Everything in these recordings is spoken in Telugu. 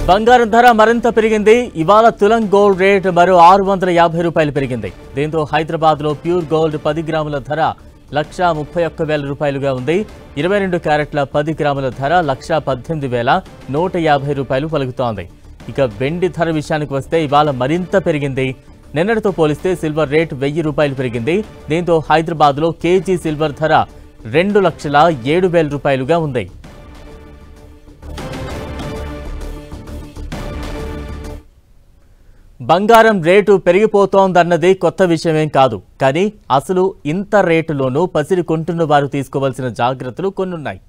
బంగారం ధర మరింత పెరిగింది. ఇవాళ తులం గోల్డ్ రేట్ మరో 650 రూపాయలు పెరిగింది. దీంతో హైదరాబాద్ లో ప్యూర్ గోల్డ్ 10 గ్రాముల ధర 1,31,000 రూపాయలుగా ఉంది. 22 క్యారెట్ల 10 గ్రాముల ధర 1,18,150 రూపాయలు పలుకుతోంది. ఇక వెండి ధర విషయానికి వస్తే ఇవాళ మరింత పెరిగింది. నిన్నటితో పోలిస్తే సిల్వర్ రేట్ 1000 రూపాయలు పెరిగింది. దీంతో హైదరాబాద్ లో కేజీ సిల్వర్ ధర 2,07,000 రూపాయలుగా ఉంది. బంగారం రేటు పెరిగిపోతోందన్నది కొత్త విషయమేం కాదు. కానీ అసలు ఇంత రేటులోనూ పసిరి కొంటున్న వారు తీసుకోవాల్సిన జాగ్రత్తలు కొన్నున్నాయి.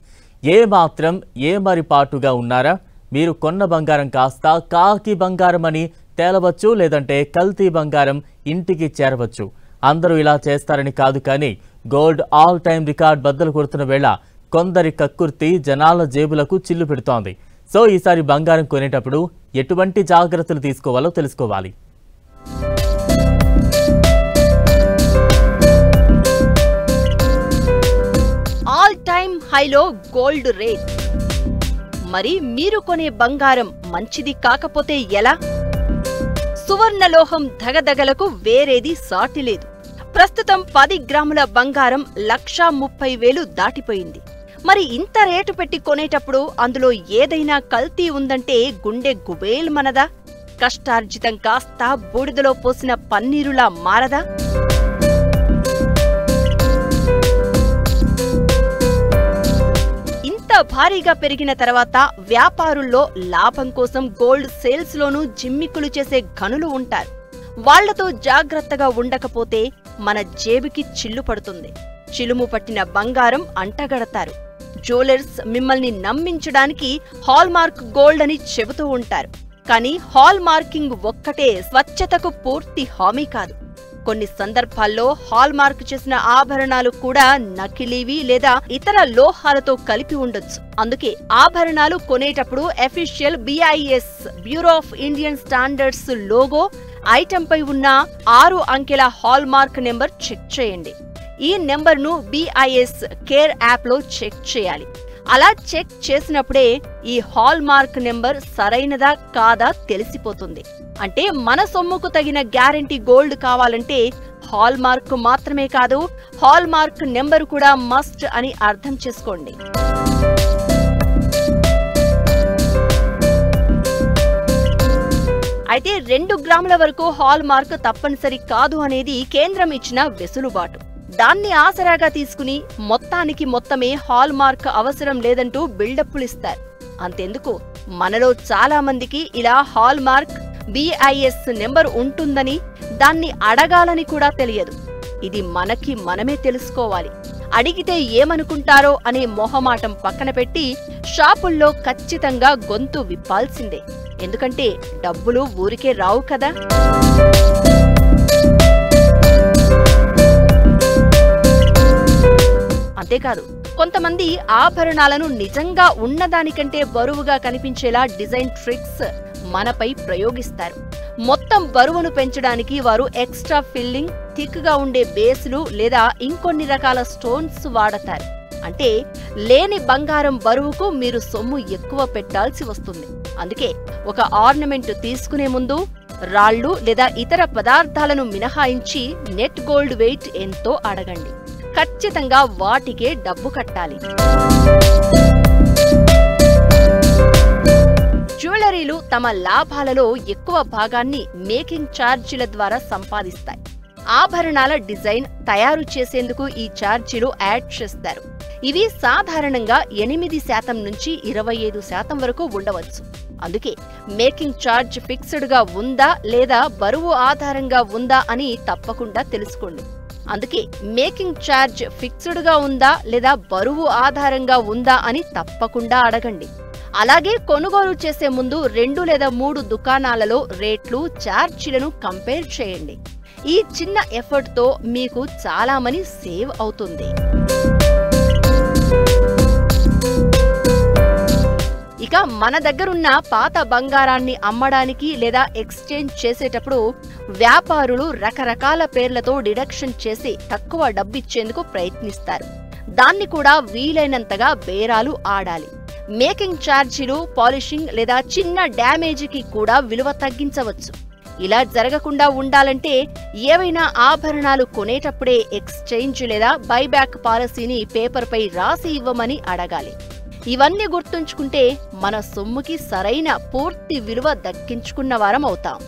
ఏమరిపాటుగా ఉన్నారా? మీరు కొన్న బంగారం కాస్త కాకి బంగారం అని తేలవచ్చు, లేదంటే కల్తీ బంగారం ఇంటికి చేరవచ్చు. అందరూ ఇలా చేస్తారని కాదు, కానీ గోల్డ్ ఆల్ టైమ్ రికార్డ్ బద్దలు కొడుతున్న వేళ కొందరి కక్కుర్తి జనాల జేబులకు చిల్లు పెడుతోంది. సో ఈసారి బంగారం కొనేటప్పుడు ఎటువంటి జాగ్రత్తలు తీసుకోవాలో తెలుసుకోవాలి. ఆల్ టైమ్ హైలో గోల్డ్ రేట్. మరి మీరు కొనే బంగారం మంచిది కాకపోతే ఎలా? సువర్ణలోహం ధగధగలకు వేరేది సాటి లేదు. ప్రస్తుతం 10 గ్రాముల బంగారం 1,30,000 దాటిపోయింది. మరి ఇంత రేటు పెట్టి కొనేటప్పుడు అందులో ఏదైనా కల్తీ ఉందంటే గుండె గుబేల్ మనదా? కష్టార్జితం కాస్త బూడిదలో పోసిన పన్నీరులా మారదా? ఇంత భారీగా పెరిగిన తర్వాత వ్యాపారుల్లో లాభం కోసం గోల్డ్ సేల్స్ లోనూ జిమ్మిక్కులు చేసే ఘనులు ఉంటారు. వాళ్లతో జాగ్రత్తగా ఉండకపోతే మన జేబుకి చిల్లు పడుతుంది. చిలుము పట్టిన బంగారం అంటగడతారు. జ్యువెలర్స్ మిమ్మల్ని నమ్మించడానికి హాల్మార్క్ గోల్డ్ అని చెబుతూ ఉంటారు. కానీ హాల్ మార్కింగ్ ఒక్కటే స్వచ్ఛతకు పూర్తి హామీ కాదు. కొన్ని సందర్భాల్లో హాల్ మార్క్ చేసిన ఆభరణాలు కూడా నకిలీవి లేదా ఇతర లోహాలతో కలిపి ఉండొచ్చు. అందుకే ఆభరణాలు కొనేటప్పుడు official BIS bureau of Indian standards logo ఐటెంపై ఉన్న 6 అంకెల హాల్ మార్క్ నెంబర్ చెక్ చేయండి. ఈ నెంబర్ను BIS కేర్ యాప్లో చెక్ చేయాలి. అలా చెక్ చేసినప్పుడే ఈ హాల్ మార్క్ నెంబర్ సరైనదా కాదా తెలిసిపోతుంది. అంటే మన సొమ్ముకు తగిన గ్యారంటీ గోల్డ్ కావాలంటే హాల్ మార్క్ మాత్రమే కాదు, హాల్ మార్క్ నెంబర్ కూడా మస్ట్ అని అర్థం చేసుకోండి. అయితే 2 గ్రాముల వరకు హాల్ మార్క్ తప్పనిసరి కాదు అనేది కేంద్రం ఇచ్చిన వెసులుబాటు. దాన్ని ఆసరాగా తీసుకుని మొత్తానికి మొత్తమే హాల్ మార్క్ అవసరం లేదంటూ బిల్డప్పులిస్తారు. అంతెందుకు, మనలో చాలా మందికి ఇలా హాల్ మార్క్ BIS నెంబర్ ఉంటుందని, దాన్ని అడగాలని కూడా తెలియదు. ఇది మనకి మనమే తెలుసుకోవాలి. అడిగితే ఏమనుకుంటారో అనే మొహమాటం పక్కన పెట్టి షాపుల్లో ఖచ్చితంగా గొంతు విప్పాల్సిందే. ఎందుకంటే డబ్బులు ఊరికే రావు కదా. అంతేకాదు, కొంతమంది ఆభరణాలను నిజంగా ఉన్నదానికంటే బరువుగా కనిపించేలా డిజైన్ ట్రిక్స్ మనపై ప్రయోగిస్తారు. మొత్తం బరువును పెంచడానికి వారు ఎక్స్ట్రా ఫిల్లింగ్, థిక్ గా ఉండే బేస్లు లేదా ఇంకొన్ని రకాల స్టోన్స్ వాడతారు. అంటే లేని బంగారం బరువుకు మీరు సొమ్ము ఎక్కువ పెట్టాల్సి వస్తుంది. అందుకే ఒక ఆర్నమెంట్ తీసుకునే ముందు రాళ్లు లేదా ఇతర పదార్థాలను మినహాయించి నెట్ గోల్డ్ వెయిట్ ఎంతో అడగండి. ఖచ్చితంగా వాటికే డబ్బు కట్టాలి. జ్యువెలరీలు తమ లాభాలలో ఎక్కువ భాగాన్ని మేకింగ్ ఛార్జీల ద్వారా సంపాదిస్తాయి. ఆభరణాల డిజైన్ తయారు చేసేందుకు ఈ ఛార్జీలు యాడ్ చేస్తారు. ఇవి సాధారణంగా 8% నుంచి 25% వరకు ఉండవచ్చు. అందుకే మేకింగ్ ఛార్జ్ ఫిక్స్డ్ గా ఉందా లేదా బరువు ఆధారంగా ఉందా అని తప్పకుండా తెలుసుకోండి. అందుకే మేకింగ్ ఛార్జ్ ఫిక్స్డ్ గా ఉందా లేదా బరువు ఆధారంగా ఉందా అని తప్పకుండా అడగండి. అలాగే కొనుగోలు చేసే ముందు 2 లేదా 3 దుకాణాలలో రేట్లు, ఛార్జీలను కంపేర్ చేయండి. ఈ చిన్న ఎఫర్ట్ తో మీకు చాలా మనీ సేవ్ అవుతుంది. ఇక మన దగ్గరున్న పాత బంగారాన్ని అమ్మడానికి లేదా ఎక్స్చేంజ్ చేసేటప్పుడు వ్యాపారులు రకరకాల పేర్లతో డిడక్షన్ చేసి తక్కువ డబ్బిచ్చేందుకు ప్రయత్నిస్తారు. దాన్ని కూడా వీలైనంతగా బేరాలు ఆడాలి. మేకింగ్ ఛార్జీలు, పాలిషింగ్ లేదా చిన్న డ్యామేజీకి కూడా విలువ తగ్గించవచ్చు. ఇలా జరగకుండా ఉండాలంటే ఏవైనా ఆభరణాలు కొనేటప్పుడే ఎక్స్చేంజ్ లేదా బైబ్యాక్ పాలసీని పేపర్పై రాసి ఇవ్వమని అడగాలి. ఇవన్నీ గుర్తుంచుకుంటే మన సొమ్ముకి సరైన పూర్తి విలువ దక్కించుకున్న వారం అవుతాం.